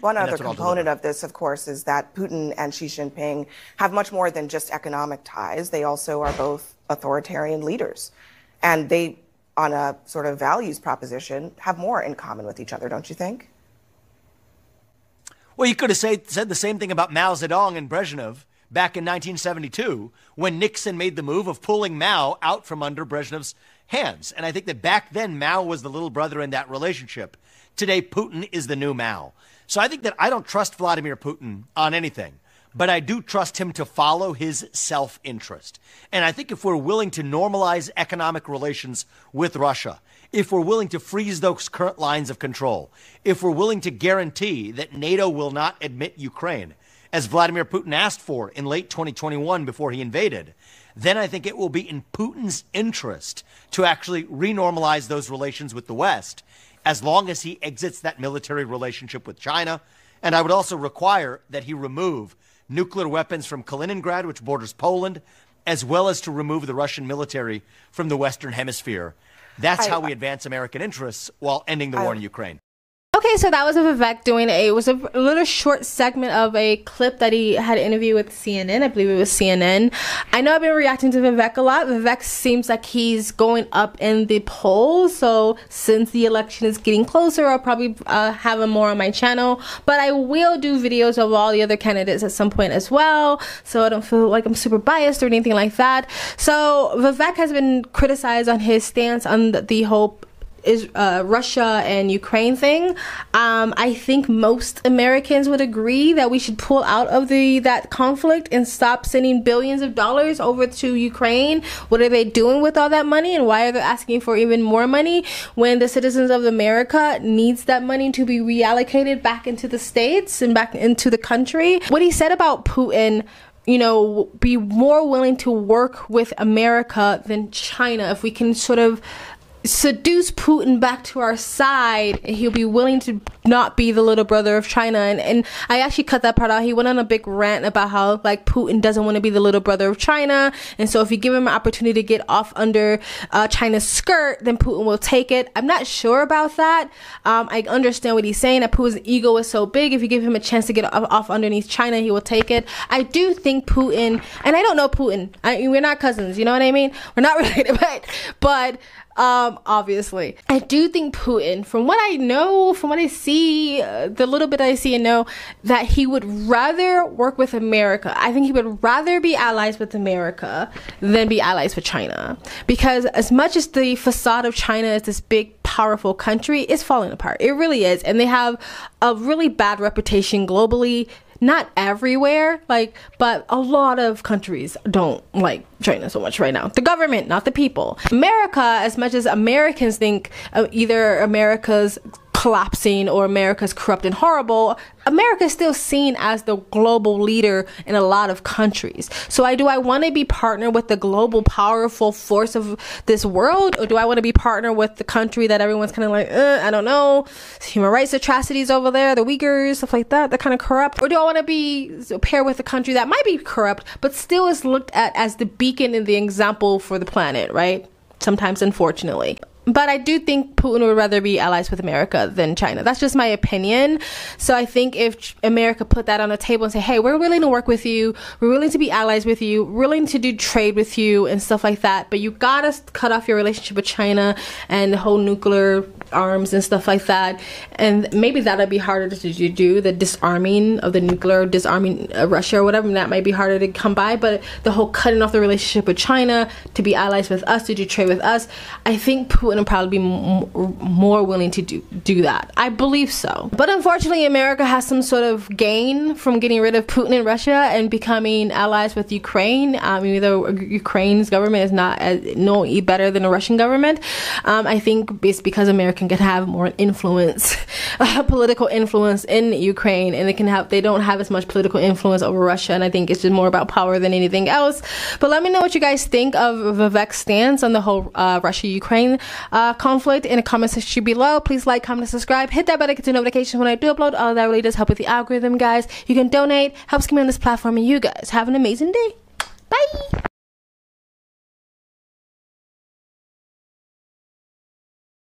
One other component of this, of course, is that Putin and Xi Jinping have much more than just economic ties. They also are both authoritarian leaders. And they, on a sort of values proposition, have more in common with each other, don't you think? Well, you could have said the same thing about Mao Zedong and Brezhnev back in 1972, when Nixon made the move of pulling Mao out from under Brezhnev's hands. And I think that back then, Mao was the little brother in that relationship. Today, Putin is the new Mao. So I think that I don't trust Vladimir Putin on anything, but I do trust him to follow his self-interest. And I think if we're willing to normalize economic relations with Russia, if we're willing to freeze those current lines of control, if we're willing to guarantee that NATO will not admit Ukraine, as Vladimir Putin asked for in late 2021 before he invaded, then I think it will be in Putin's interest to actually renormalize those relations with the West, as long as he exits that military relationship with China. And I would also require that he remove nuclear weapons from Kaliningrad, which borders Poland, as well as to remove the Russian military from the Western Hemisphere. That's how we advance American interests while ending the war in Ukraine. Okay, so that was Vivek doing it was a little short segment of a clip that he had an interview with CNN. I believe it was CNN. I know I've been reacting to Vivek a lot. Vivek seems like he's going up in the polls. So since the election is getting closer, I'll probably have him more on my channel. But I will do videos of all the other candidates at some point as well. So I don't feel like I'm super biased or anything like that. So Vivek has been criticized on his stance on the whole Russia and Ukraine thing. I think most Americans would agree that we should pull out of that conflict and stop sending billions of dollars over to Ukraine. What are they doing with all that money, and why are they asking for even more money when the citizens of America needs that money to be reallocated back into the states and back into the country? What he said about Putin, you know, be more willing to work with America than China. If we can sort of seduce Putin back to our side, he'll be willing to not be the little brother of China. And I actually cut that part out. He went on a big rant about how, like, Putin doesn't want to be the little brother of China, and so if you give him an opportunity to get off under China's skirt, then Putin will take it. I'm not sure about that. I understand what he's saying, that Putin's ego is so big, if you give him a chance to get off underneath China, he will take it. I do think Putin, and I don't know Putin, we're not cousins, you know what I mean? We're not related, but obviously, I do think Putin, from what I know, from what I see, the little bit I see and know, that he would rather work with America. I think he would rather be allies with America than be allies with China. Because as much as the facade of China is this big, powerful country, it's falling apart. It really is. And they have a really bad reputation globally. Not everywhere, but a lot of countries don't like China so much right now. The government, not the people. America, as much as Americans think either America's collapsing or America's corrupt and horrible, America is still seen as the global leader in a lot of countries. So do I want to be partnered with the global powerful force of this world, or do I want to be partnered with the country that everyone's kind of like, I don't know, human rights atrocities over there, the Uyghurs, stuff like that, they're kind of corrupt? Or do I want to be paired with a country that might be corrupt, but still is looked at as the beacon and the example for the planet, right? Sometimes, unfortunately. But I do think Putin would rather be allies with America than China. That's just my opinion. So I think if America put that on the table and say, hey, we're willing to work with you, we're willing to be allies with you, we're willing to do trade with you and stuff like that, but you gotta cut off your relationship with China and the whole nuclear arms and stuff like that. And maybe that'll be harder to do, the disarming of the nuclear, disarming Russia or whatever, that might be harder to come by. But the whole cutting off the relationship with China to be allies with us, to do trade with us, I think Putin would probably be more willing to do that. I believe so. But unfortunately, America has some sort of gain from getting rid of Putin and Russia and becoming allies with Ukraine. Even though Ukraine's government is not no better than the Russian government, I think it's because America can have more influence, political influence in Ukraine, and they don't have as much political influence over Russia. And I think it's just more about power than anything else. But let me know what you guys think of Vivek's stance on the whole Russia-Ukraine conflict in the comment section below. Please like, comment, and subscribe. Hit that bell to get notifications when I do upload. All of that really does help with the algorithm, guys. You can donate, helps me on this platform, and you guys have an amazing day. Bye.